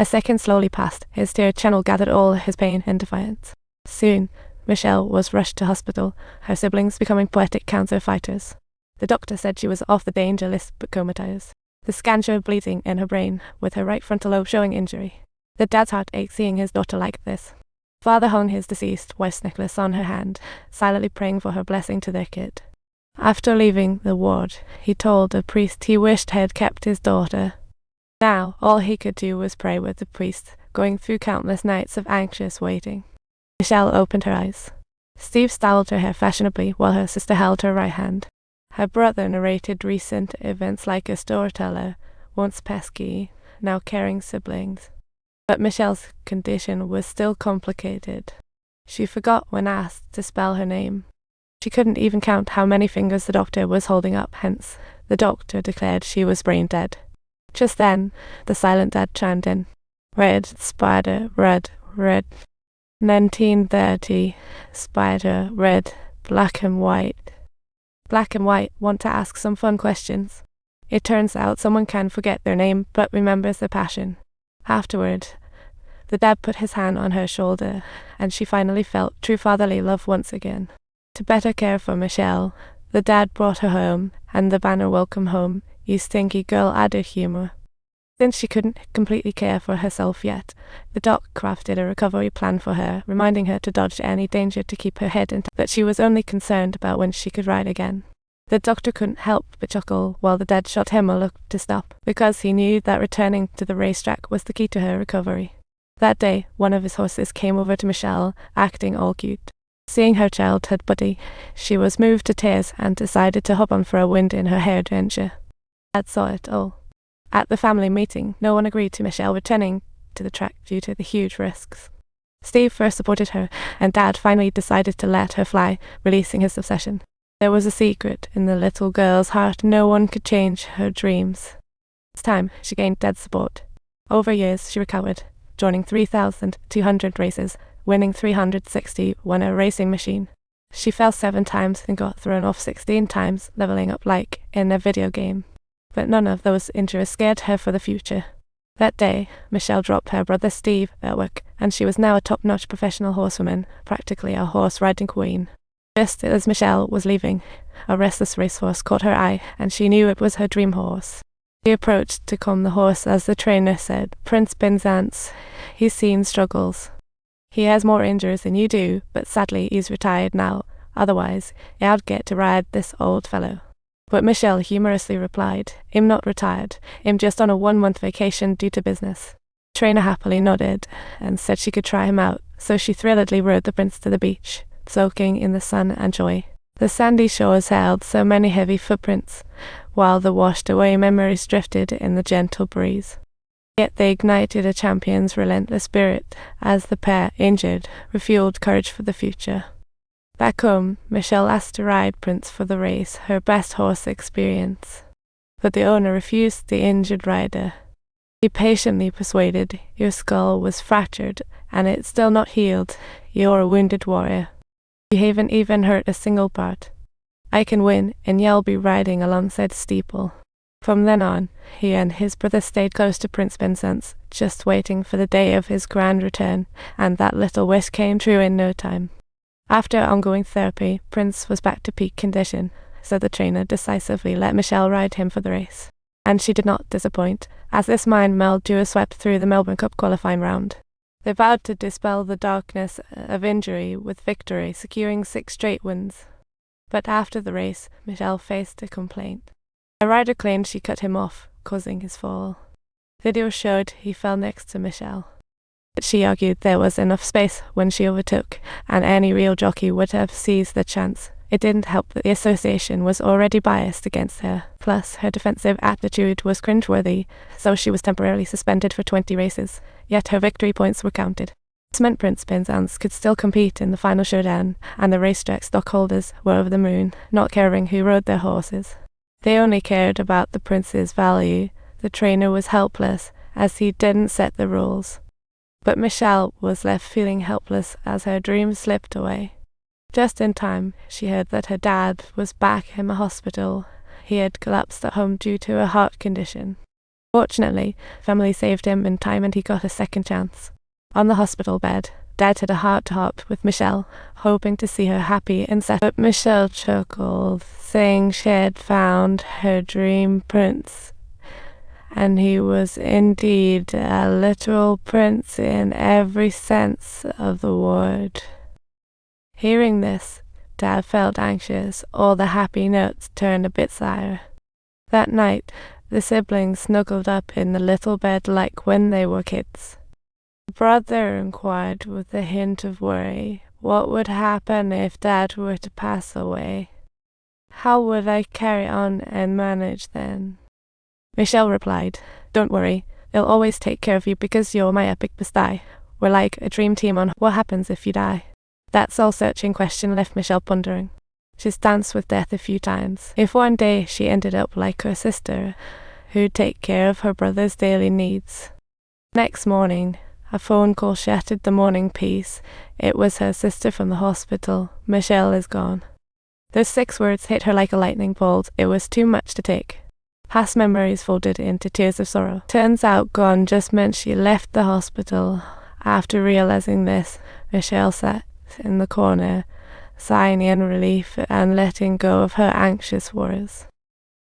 A second slowly passed. His tear channel gathered all his pain in defiance. Soon, Michelle was rushed to hospital, her siblings becoming poetic cancer fighters. The doctor said she was off the danger list but comatose. The scan showed bleeding in her brain, with her right frontal lobe showing injury. The dad's heart ached seeing his daughter like this. Father hung his deceased wife's necklace on her hand, silently praying for her blessing to their kid. After leaving the ward, he told a priest he wished he had kept his daughter. Now, all he could do was pray with the priest, going through countless nights of anxious waiting. Michelle opened her eyes. Steve styled her hair fashionably while her sister held her right hand. Her brother narrated recent events like a storyteller, once pesky, now caring siblings. But Michelle's condition was still complicated. She forgot when asked to spell her name. She couldn't even count how many fingers the doctor was holding up, hence, the doctor declared she was brain dead. Just then, the silent dad chimed in. Red, spider, red, red. 1930, spider, red, black and white. Black and white want to ask some fun questions. It turns out someone can forget their name but remembers their passion. Afterward, the dad put his hand on her shoulder, and she finally felt true fatherly love once again. To better care for Michelle, the dad brought her home, and the banner "Welcome Home" used stinky girl added humor. Since she couldn't completely care for herself yet, the doc crafted a recovery plan for her, reminding her to dodge any danger to keep her head intact, that she was only concerned about when she could ride again. The doctor couldn't help but chuckle while the dad shot him a look to stop, because he knew that returning to the racetrack was the key to her recovery. That day, one of his horses came over to Michelle, acting all cute. Seeing her childhood buddy, she was moved to tears and decided to hop on for a wind in her hair adventure. Dad saw it all. At the family meeting, no one agreed to Michelle returning to the track due to the huge risks. Steve first supported her, and Dad finally decided to let her fly, releasing his obsession. There was a secret in the little girl's heart. No one could change her dreams. This time, she gained Dad's support. Over years, she recovered, joining 3,200 races, winning 360, won a racing machine. She fell 7 times and got thrown off 16 times, leveling up like in a video game. But none of those injuries scared her for the future. That day, Michelle dropped her brother Steve at work, and she was now a top-notch professional horsewoman, practically a horse-riding queen. Just as Michelle was leaving, a restless racehorse caught her eye, and she knew it was her dream horse. She approached to calm the horse as the trainer said, "Prince Penzance, he's seen struggles. He has more injuries than you do, but sadly he's retired now. Otherwise, I'd get to ride this old fellow." But Michelle humorously replied, "I'm not retired. I'm just on a 1-month vacation due to business." The trainer happily nodded and said she could try him out, so she thrilledly rode the prince to the beach, soaking in the sun and joy. The sandy shores held so many heavy footprints, while the washed-away memories drifted in the gentle breeze. Yet they ignited a champion's relentless spirit as the pair, injured, refueled courage for the future. Back home, Michelle asked to ride Prince for the race, her best horse experience. But the owner refused the injured rider. He patiently persuaded, "Your skull was fractured, and it's still not healed. You're a wounded warrior. You haven't even hurt a single part. I can win, and you'll be riding alongside Steeple." From then on, he and his brother stayed close to Prince Penzance, just waiting for the day of his grand return, and that little wish came true in no time. After ongoing therapy, Prince was back to peak condition, so the trainer decisively let Michelle ride him for the race. And she did not disappoint, as this mind meld duo swept through the Melbourne Cup qualifying round. They vowed to dispel the darkness of injury with victory, securing 6 straight wins. But after the race, Michelle faced a complaint. A rider claimed she cut him off, causing his fall. Video showed he fell next to Michelle. But she argued there was enough space when she overtook, and any real jockey would have seized the chance. It didn't help that the association was already biased against her. Plus, her defensive attitude was cringeworthy, so she was temporarily suspended for 20 races. Yet her victory points were counted. This meant Prince Penzance could still compete in the final showdown, and the racetrack stockholders were over the moon, not caring who rode their horses. They only cared about the prince's value. The trainer was helpless, as he didn't set the rules. But Michelle was left feeling helpless as her dreams slipped away. Just in time, she heard that her dad was back in the hospital. He had collapsed at home due to a heart condition. Fortunately, family saved him in time and he got a second chance. On the hospital bed, Dad had a heart-to-heart with Michelle, hoping to see her happy and set. But Michelle chuckled, saying she had found her dream prince, and he was indeed a literal prince in every sense of the word. Hearing this, Dad felt anxious. All the happy notes turned a bit sour. That night, the siblings snuggled up in the little bed like when they were kids. Brother inquired with a hint of worry, what would happen if Dad were to pass away? How would I carry on and manage then? Michelle replied, don't worry, they'll always take care of you because you're my epic bestie. We're like a dream team on what happens if you die. That soul-searching question left Michelle pondering. She's danced with death a few times. If one day she ended up like her sister, who'd take care of her brother's daily needs. Next morning, a phone call shattered the morning peace. It was her sister from the hospital. Michelle is gone. Those 6 words hit her like a lightning bolt. It was too much to take. Past memories folded into tears of sorrow. Turns out gone just meant she left the hospital. After realizing this, Michelle sat in the corner, sighing in relief and letting go of her anxious worries.